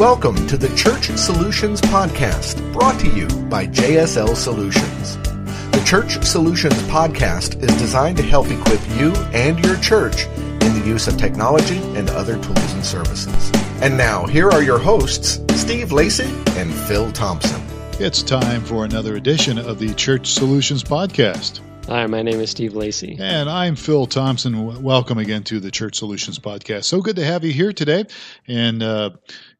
Welcome to the Church Solutions Podcast, brought to you by JSL Solutions. The Church Solutions Podcast is designed to help equip you and your church in the use of technology and other tools and services. And now, here are your hosts, Steve Lacy and Phil Thompson. It's time for another edition of the Church Solutions Podcast. Hi, my name is Steve Lacy. And I'm Phil Thompson. Welcome again to the Church Solutions Podcast. So good to have you here today. And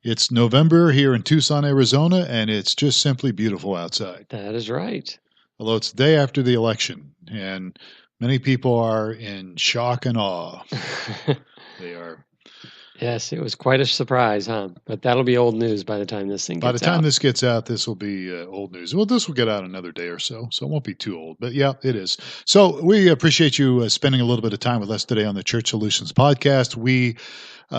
it's November here in Tucson, Arizona, and it's just simply beautiful outside. That is right. Although it's the day after the election, and many people are in shock and awe. They are. Yes, it was quite a surprise, huh? But that'll be old news by the time this thing gets out. By the time this gets out, this will be old news. Well, this will get out another day or so it won't be too old. But yeah, it is. So we appreciate you spending a little bit of time with us today on the Church Solutions Podcast. We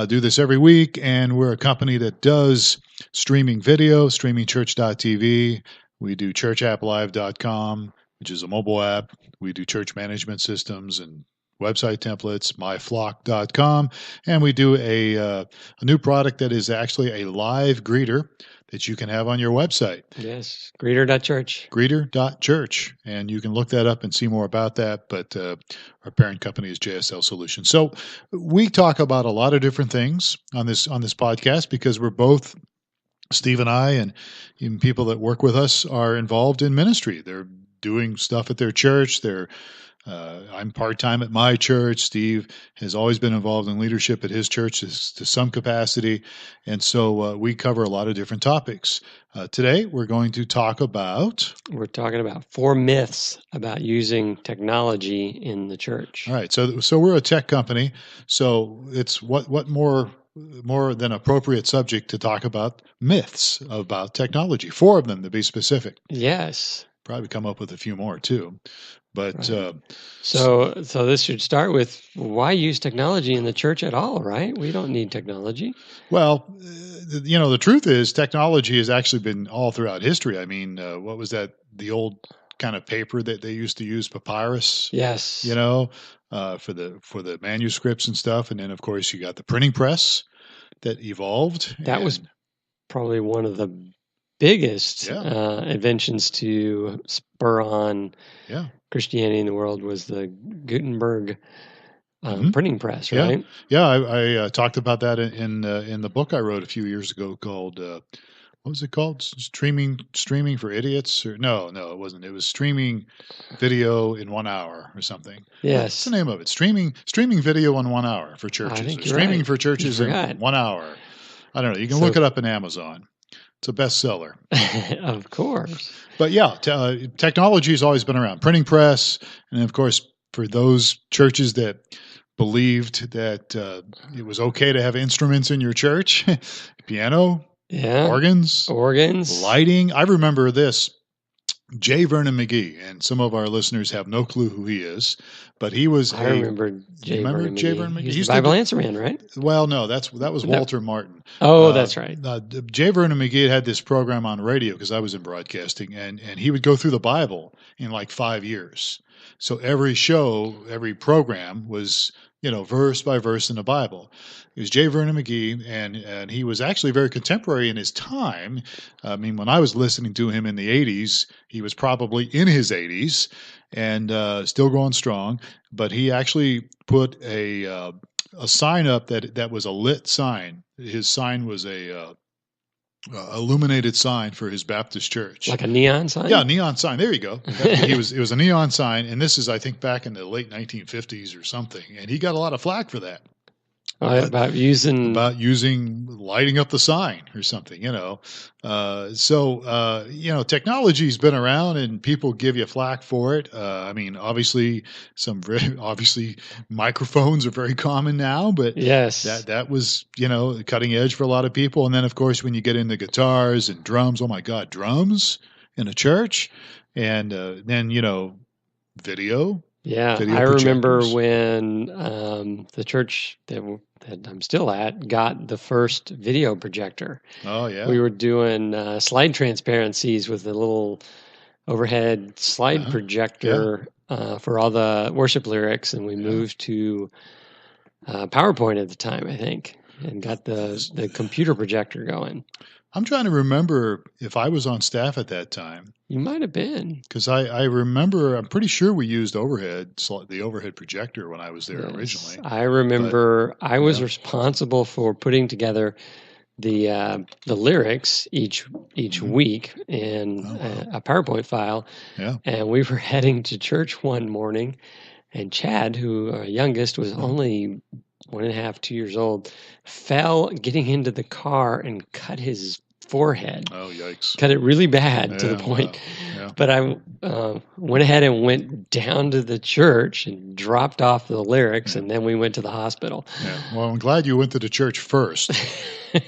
do this every week, and we're a company that does streaming video, StreamingChurch.tv. We do ChurchAppLive.com, which is a mobile app. We do church management systems and website templates, myflock.com, and we do a new product that is actually a live greeter that you can have on your website. Yes, greeter.church. Greeter.church, and you can look that up and see more about that, but our parent company is JSL Solutions. So we talk about a lot of different things on this podcast because we're both, Steve and I, and even people that work with us are involved in ministry. They're doing stuff at their church. I'm part-time at my church. Steve has always been involved in leadership at his church to some capacity. And so we cover a lot of different topics. Today, we're talking about 4 myths about using technology in the church. All right. So we're a tech company. So it's what more than appropriate subject to talk about myths about technology. 4 of them to be specific. Yes. Probably come up with a few more too. But right. So this should start with why use technology in the church at all, right? We don't need technology. Well, the truth is technology has actually been all throughout history. I mean, what was that? The old kind of paper that they used to use, papyrus. Yes. For the manuscripts and stuff, and then of course you got the printing press that evolved. That was probably one of the biggest inventions to spur on Christianity in the world was the Gutenberg printing press, right? Yeah, I talked about that in the book I wrote a few years ago called what was it called? Streaming for Idiots? Or no, it wasn't. It was Streaming Video in 1 Hour or something. Yes, what's the name of it? Streaming Video in 1 hour for churches. I think you're streaming right. for churches in 1 hour. I don't know. You can look it up in Amazon. It's a bestseller. Of course. But yeah, technology has always been around. Printing press, and of course, for those churches that believed that it was okay to have instruments in your church, piano, organs, lighting. I remember this. J. Vernon McGee, and some of our listeners have no clue who he is, but he was I remember J. Vernon McGee. He's the Bible Answer Man, right? Well, no, that was Walter Martin. Oh, that's right. J. Vernon McGee had this program on radio because I was in broadcasting, and he would go through the Bible in like 5 years. So every program was verse by verse in the Bible. It was J. Vernon McGee, and he was actually very contemporary in his time. I mean, when I was listening to him in the 80s, he was probably in his 80s and still going strong. But he actually put a sign up that was a lit sign. His sign was a illuminated sign for his Baptist church, like a neon sign. Yeah, neon sign. There you go. It was a neon sign, and this is, I think, back in the late 1950s or something. And he got a lot of flack for that. About using lighting up the sign or something, technology's been around and people give you flack for it. I mean, obviously microphones are very common now, but yes, that was, cutting edge for a lot of people. And then of course, when you get into guitars and drums, oh my God, drums in a church, and then, video. Yeah, I remember when the church that I'm still at got the first video projector. Oh, yeah. We were doing slide transparencies with a little overhead slide projector for all the worship lyrics, and we moved to PowerPoint at the time, I think. and got the computer projector going. I'm trying to remember if I was on staff at that time. You might have been. Because I remember, I'm pretty sure we used the overhead projector when I was there originally. I remember I was responsible for putting together the lyrics each week in a PowerPoint file. Yeah. And we were heading to church one morning, and Chad, who our youngest, was only 1.5, 2 years old, fell getting into the car and cut his forehead. Oh, yikes. Cut it really bad to the point. Wow. Yeah. But I went ahead and went down to the church and dropped off the lyrics, and then we went to the hospital. Yeah. Well, I'm glad you went to the church first,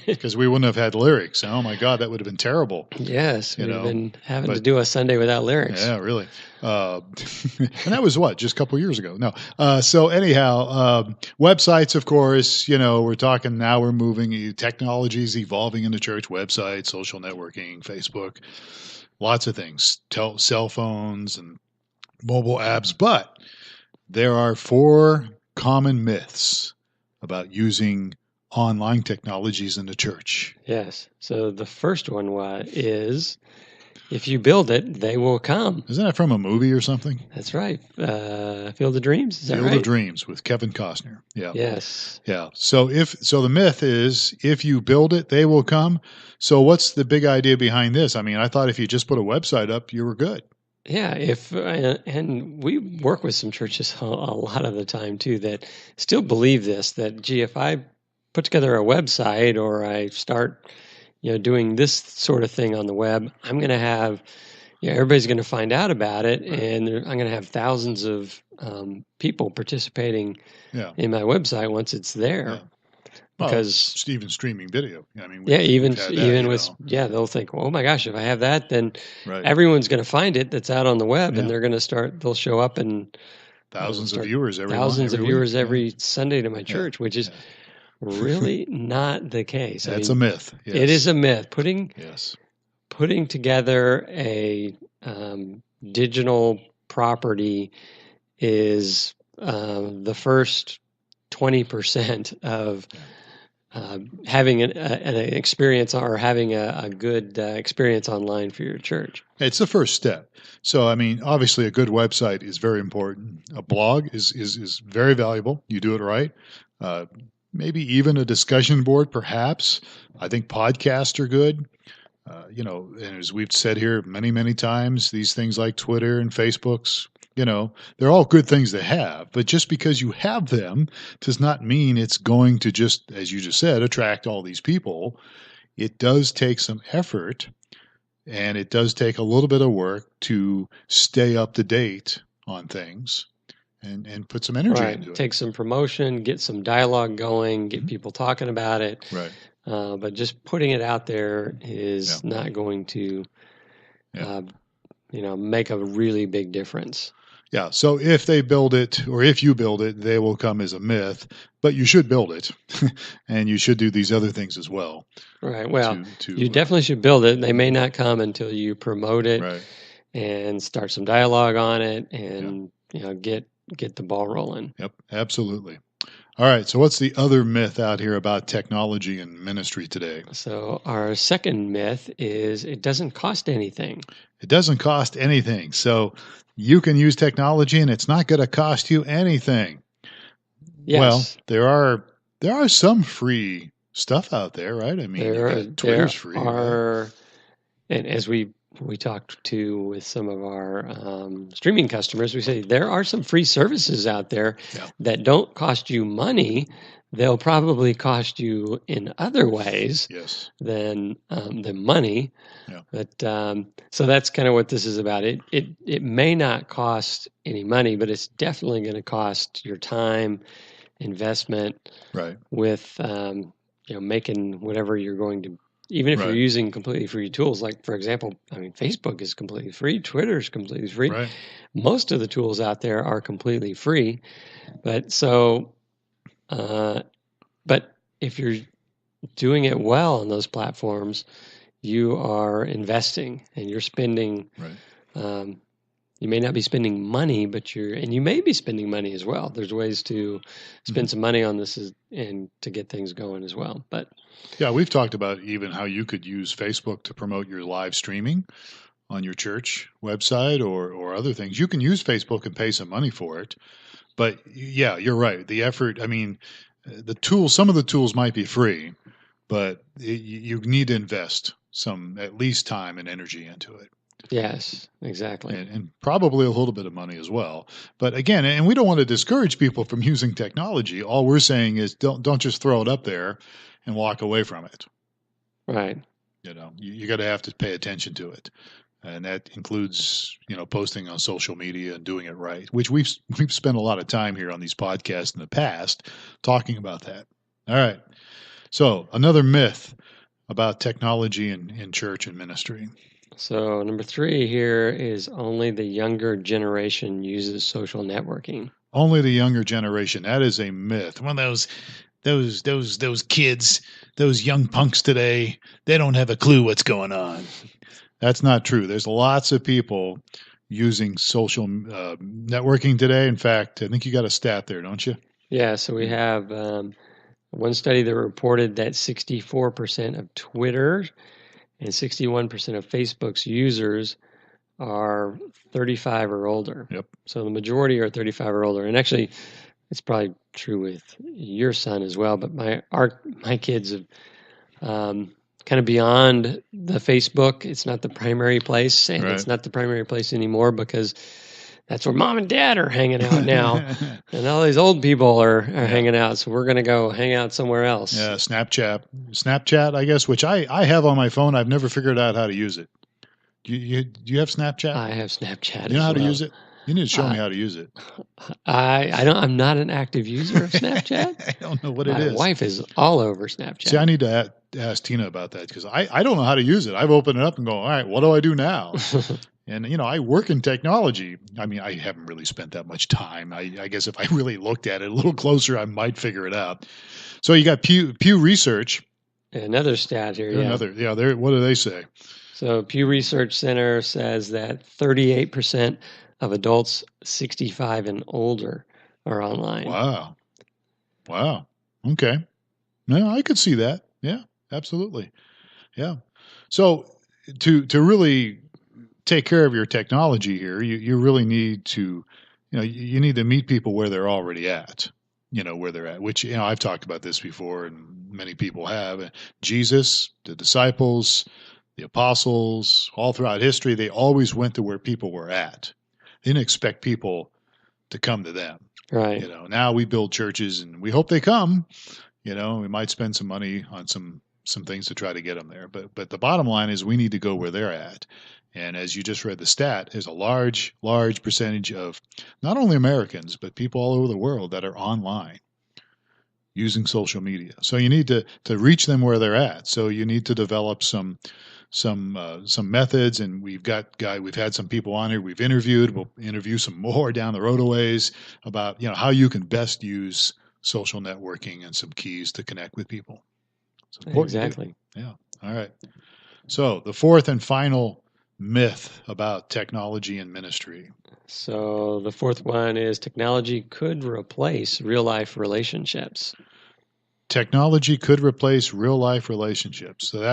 because we wouldn't have had lyrics. Oh, my God, that would have been terrible. Yes, we'd have been having to do a Sunday without lyrics. Yeah, really. And that was just a couple of years ago. No. So anyhow, websites, of course, we're talking now, we're moving, technology is evolving in the church, websites, social networking, Facebook, lots of things, cell phones and mobile apps. But there are 4 common myths about using online technologies in the church. Yes. So the first one is, if you build it, they will come. Isn't that from a movie or something? That's right. Field of Dreams. Is that right? Field of Dreams with Kevin Costner. Yeah. Yes. Yeah. So the myth is, if you build it, they will come. So what's the big idea behind this? I mean, I thought if you just put a website up, you were good. Yeah. And we work with some churches a lot of the time too that still believe this, that, gee, if I put together a website or I start doing this sort of thing on the web, I'm going to have, everybody's going to find out about it, and I'm going to have thousands of people participating in my website once it's there. Yeah. Because even streaming video. I mean, even with they'll think, well, oh my gosh, if I have that, then everyone's going to find it that's out on the web, and they're going to they'll show up and thousands of viewers every Sunday to my church, which is really not the case. That's a myth. Yes. It is a myth. Putting together a digital property is the first 20% of having an experience or having a good experience online for your church. It's the first step. So, I mean, obviously a good website is very important. A blog is very valuable. You do it right. Maybe even a discussion board, perhaps. I think podcasts are good. And as we've said here many, many times, these things like Twitter and Facebooks, they're all good things to have. But just because you have them does not mean it's going to just, as you just said, attract all these people. It does take some effort, and it does take a little bit of work to stay up to date on things. And put some energy into it. Take some promotion, get some dialogue going, get people talking about it. Right. But just putting it out there is not going to, make a really big difference. Yeah. So if they build it, or if you build it, they will come as a myth. But you should build it, and you should do these other things as well. Right. Well, you definitely should build it. They may not come until you promote it and start some dialogue on it, and get the ball rolling. Yep, absolutely. All right, so what's the other myth out here about technology and ministry today? So our second myth is it doesn't cost anything. It doesn't cost anything. So you can use technology and it's not going to cost you anything. Yes. Well, there are some free stuff out there, right? I mean, Twitter's free. And as we talked with some of our streaming customers, we say there are some free services out there that don't cost you money. They'll probably cost you in other ways than money. Yeah. But so that's kind of what this is about. It may not cost any money, but it's definitely going to cost your time, investment, with making whatever you're going to. Even if you're using completely free tools, like, for example, Facebook is completely free. Twitter is completely free. Right. Most of the tools out there are completely free. But if you're doing it well on those platforms, you are investing and you're spending, You may not be spending money, but you may be spending money as well. There's ways to spend some money on this and to get things going as well. But yeah, we've talked about even how you could use Facebook to promote your live streaming on your church website or other things. You can use Facebook and pay some money for it. But yeah, you're right. The effort, I mean, some of the tools might be free, but you need to invest some, at least time and energy into it. Yes, exactly. And probably a little bit of money as well. But again, and we don't want to discourage people from using technology. All we're saying is don't just throw it up there and walk away from it. Right. You got to have to pay attention to it. And that includes, posting on social media and doing it right, which we've spent a lot of time here on these podcasts in the past talking about that. All right. So another myth about technology in church and ministry. So number 3 here is only the younger generation uses social networking. Only the younger generation. That is a myth. One of those kids, those young punks today, they don't have a clue what's going on. That's not true. There's lots of people using social networking today. In fact, I think you got a stat there, don't you? Yeah. So we have one study that reported that 64% of Twitter and 61% of Facebook's users are 35 or older. Yep. So the majority are 35 or older. And actually, it's probably true with your son as well. But my kids have kind of beyond the Facebook. It's not the primary place, and It's not the primary place anymore because that's where mom and dad are hanging out now. And all these old people are hanging out. So we're going to go hang out somewhere else. Yeah, Snapchat, I guess, which I have on my phone. I've never figured out how to use it. Do you have Snapchat? I have Snapchat. You know how to use it? You need to show me how to use it. I'm not an active user of Snapchat. I don't know what it is. My wife is all over Snapchat. See, I need to ask Tina about that because I don't know how to use it. I've opened it up and go, all right, what do I do now? And, I work in technology. I mean, I haven't really spent that much time. I guess if I really looked at it a little closer, I might figure it out. So you got Pew Research. Another stat here. What do they say? So Pew Research Center says that 38% of adults 65 and older are online. Wow. Okay. No, I could see that. Yeah, absolutely. Yeah. So to really take care of your technology here, you really need to, you need to meet people where they're already at, where they're at, which, I've talked about this before and many people have. Jesus, the disciples, the apostles, all throughout history, they always went to where people were at. They didn't expect people to come to them. Right. Now we build churches and we hope they come. We might spend some money on some things to try to get them there. But the bottom line is we need to go where they're at. And as you just read the stat, there's a large percentage of not only Americans, but people all over the world that are online using social media. So you need to reach them where they're at. So you need to develop some methods, and we've had some people on here we've interviewed. We'll interview some more down the road a ways about how you can best use social networking and some keys to connect with people. Exactly. Yeah. All right. So the fourth and final myth about technology and ministry. So the fourth one is technology could replace real life relationships. Technology could replace real life relationships. So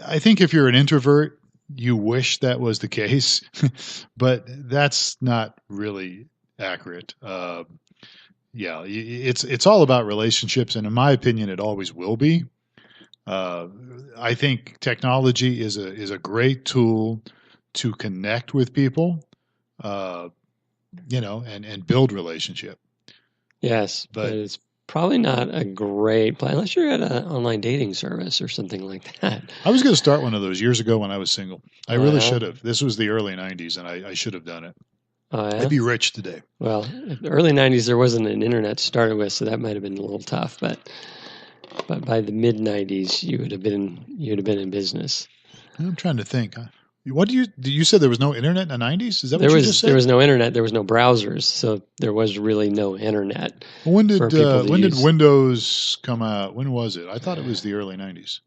I think if you're an introvert, you wish that was the case, but that's not really accurate. It's all about relationships, and in my opinion, it always will be. I think technology is a great tool to connect with people, and build relationship. Yes, but it's probably not a great plan unless you're at an online dating service or something like that. I was going to start one of those years ago when I was single. I really should have. This was the early 90s, and I should have done it. Oh, yeah? I'd be rich today. Well, in the early 90s, there wasn't an internet to start with, so that might have been a little tough. But by the mid 90s, you would have been in business. I'm trying to think. What you said there was no internet in the 90s? Is that what you just said? There was no internet. There was no browsers, so there was really no internet. Well, when did Windows come out? When was it? I thought it was the early 90s.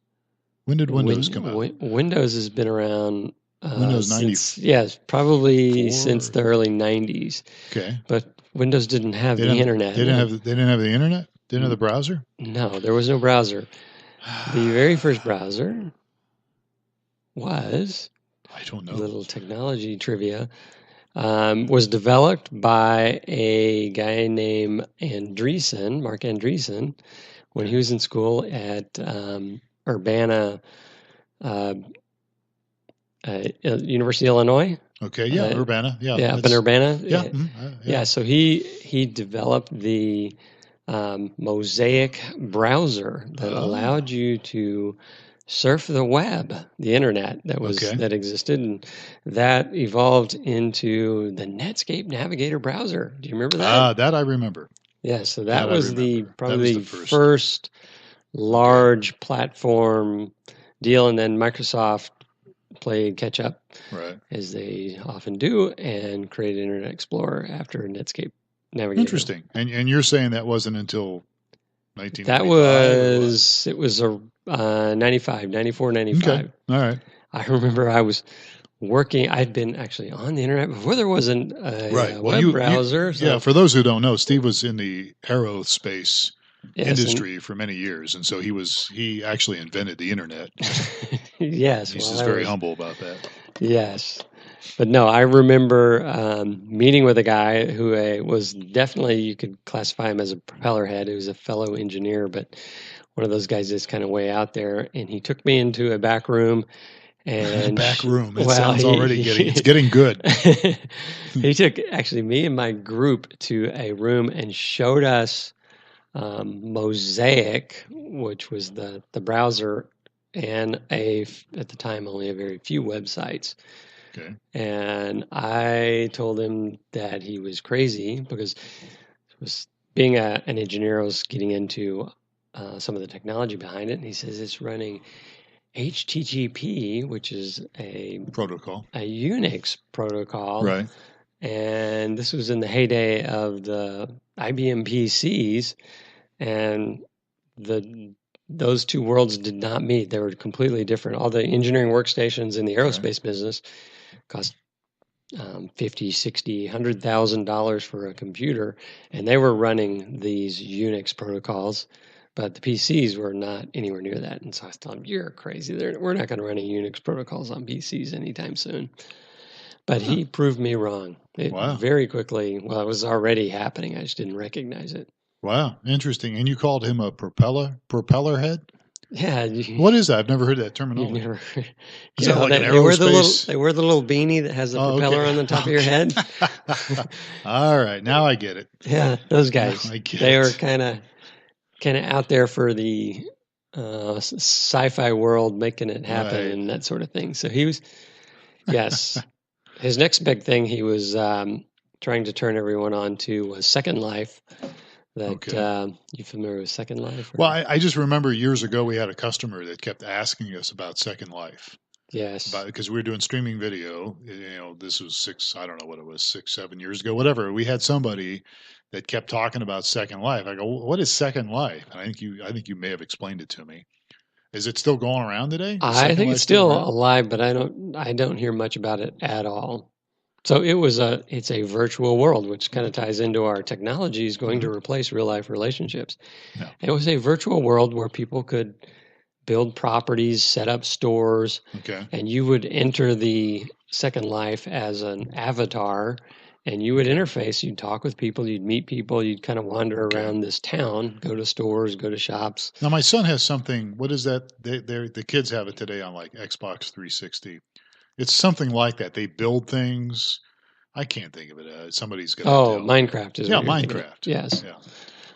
When did Windows come out? Windows has been around Windows 90. Yes, probably since the early 90s. Okay. But Windows didn't have the internet. They didn't have the internet? Didn't have the browser? No, there was no browser. The very first browser was, I don't know. Little technology trivia, was developed by a guy named Mark Andreessen, when he was in school at Urbana, University of Illinois. Okay, yeah, Urbana. Yeah, up in Urbana. Yeah. Yeah, so he developed the Mosaic browser that allowed you to surf the web, the internet that existed, and that evolved into the Netscape Navigator browser. Do you remember that? That I remember. Yeah, so that was probably the first large platform deal, and then Microsoft played catch up, right, as they often do, and created Internet Explorer after Netscape Navigator. Interesting. And you're saying that wasn't until 1995? It was a 94, 95. Okay. All right. I remember I was working. I'd been actually on the internet before there wasn't a web browser. Yeah, for those who don't know, Steve was in the aerospace industry for many years, and so he actually invented the internet. Yes. He's just very humble about that. Yes. But no, I remember meeting with a guy who was definitely, you could classify him as a propeller head. He was a fellow engineer, but one of those guys that's kind of way out there. And he took me into a back room. And back room. It sounds already getting good. He took actually me and my group to a room and showed us Mosaic, which was the browser, and at the time only a very few websites. Okay. And I told him that he was crazy because being an engineer, I was getting into some of the technology behind it. And he says it's running HTTP, which is a Unix protocol. Right. And this was in the heyday of the IBM PCs. And those two worlds did not meet. They were completely different. All the engineering workstations in the aerospace business cost $50,000, $60,000, $100,000 for a computer, and they were running these Unix protocols, but the PCs were not anywhere near that. And so I thought, you're crazy. We're not going to run any Unix protocols on PCs anytime soon. But he proved me wrong. Very quickly. Well, it was already happening. I just didn't recognize it. Wow, interesting. And you called him a propeller head? Yeah. What is that? I've never heard that terminology. Is that like an aerospace? They wear the little beanie that has the propeller on the top of your head. All right, now I get it. Yeah, those guys. They were kind of out there for the sci-fi world, making it happen and that sort of thing. So he was, yes. His next big thing he was trying to turn everyone on to was Second Life. You familiar with Second Life? Well, I just remember years ago we had a customer that kept asking us about Second Life. Yes. Because we were doing streaming video. This was 6, 7 years ago, whatever. We had somebody that kept talking about Second Life. I go, what is Second Life? And I think you may have explained it to me. Is it still going around today? I think it's still alive, but I don't hear much about it at all. So it's a virtual world, which kind of ties into our technology is going to replace real life relationships. Yeah. It was a virtual world where people could build properties, set up stores, and you would enter the Second Life as an avatar, and you would interface. You'd talk with people, you'd meet people, you'd kind of wander around this town, go to stores, go to shops. Now, my son has something. What is that? The kids have it today on like Xbox 360. It's something like that. They build things. I can't think of it. Somebody's going to Minecraft is Minecraft. Yes. Yeah.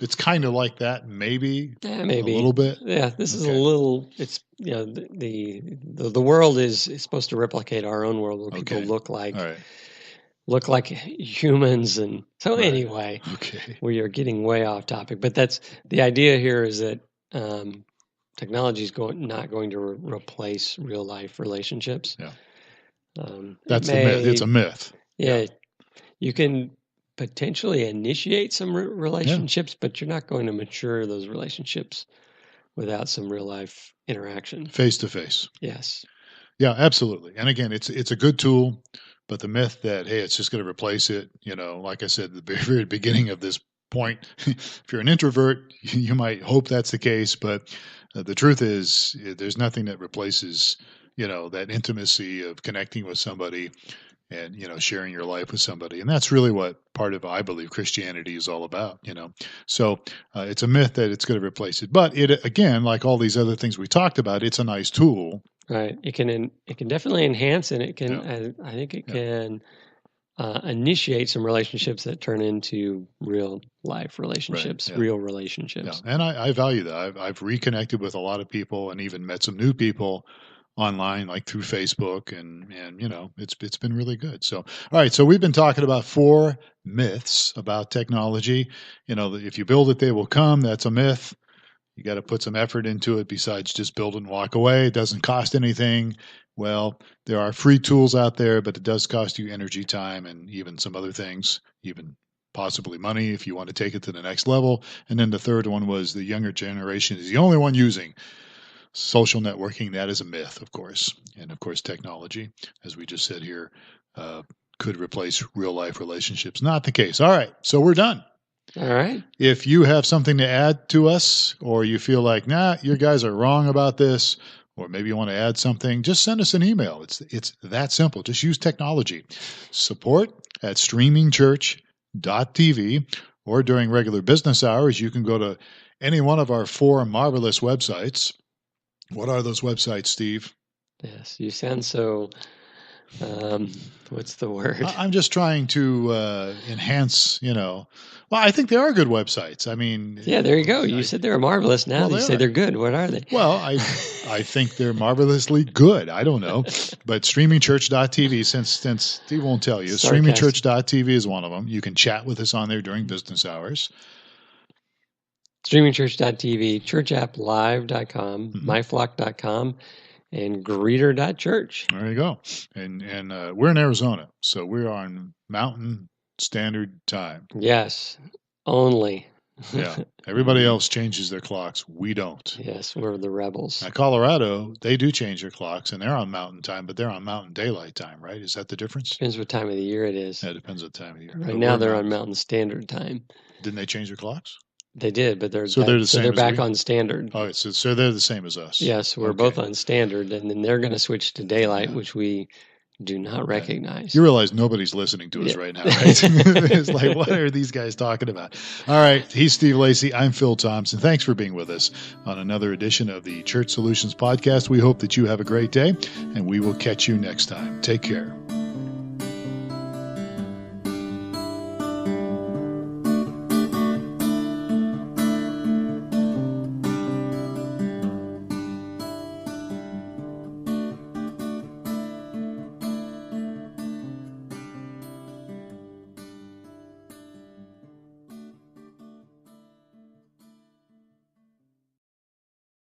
It's kind of like that, maybe. Yeah, maybe. A little bit. Yeah, this is a little, it's, the world is supposed to replicate our own world where people look like humans. And so anyway, we are getting way off topic. But that's, the idea here is that technology is not going to replace real life relationships. Yeah. That's the myth. It's a myth. Yeah. You can potentially initiate some relationships, but you're not going to mature those relationships without some real life interaction. Face to face. Yes. Yeah, absolutely. And again, it's a good tool, but the myth that, hey, it's just going to replace it, like I said at the very beginning of this point, if you're an introvert, you might hope that's the case, but the truth is there's nothing that replaces, that intimacy of connecting with somebody and, sharing your life with somebody. And that's really what part of, I believe, Christianity is all about, So it's a myth that it's going to replace it. But it, again, like all these other things we talked about, it's a nice tool. Right. It can definitely enhance, and it can, I think it can initiate some relationships that turn into real life relationships, real relationships. Yeah. And I value that. I've reconnected with a lot of people and even met some new people online, like through Facebook, and it's been really good. So, all right. So we've been talking about 4 myths about technology. If you build it, they will come. That's a myth. You got to put some effort into it besides just build it and walk away. It doesn't cost anything. Well, there are free tools out there, but it does cost you energy, time, and even some other things, even possibly money if you want to take it to the next level. And then the third one was the younger generation is the only one using social networking. That is a myth, of course. And of course, technology, as we just said here, could replace real life relationships. Not the case. All right. So we're done. All right. If you have something to add to us, or you feel like, you guys are wrong about this, or maybe you want to add something, just send us an email. It's that simple. Just use technology. Support@StreamingChurch.tv, or during regular business hours, you can go to any one of our 4 marvelous websites. What are those websites, Steve? Yes, you sound so... what's the word? I'm just trying to enhance, Well, I think they are good websites. I mean... Yeah, there you go. You said they were marvelous. Now you say they're good. What are they? Well, I think they're marvelously good. I don't know. But StreamingChurch.tv, since Steve won't tell you, StreamingChurch.tv is one of them. You can chat with us on there during business hours. StreamingChurch.tv, ChurchAppLive.com, MyFlock.com, and Greeter.church. There you go. And we're in Arizona, so we're on Mountain Standard Time. Yes, only. Yeah. Everybody else changes their clocks. We don't. Yes, we're the rebels. Now, Colorado, they do change their clocks, and they're on Mountain Time, but they're on Mountain Daylight Time, right? Is that the difference? Depends what time of the year it is. Yeah, it depends what time of the year. Right now, they're on Mountain Standard Time. Didn't they change their clocks? They did, but they're they're back on standard. Oh, so they're the same as us. Yes, we're both on standard, and then they're going to switch to daylight, which we do not recognize. You realize nobody's listening to us right now, right? It's like, what are these guys talking about? All right, he's Steve Lacy. I'm Phil Thompson. Thanks for being with us on another edition of the Church Solutions Podcast. We hope that you have a great day, and we will catch you next time. Take care.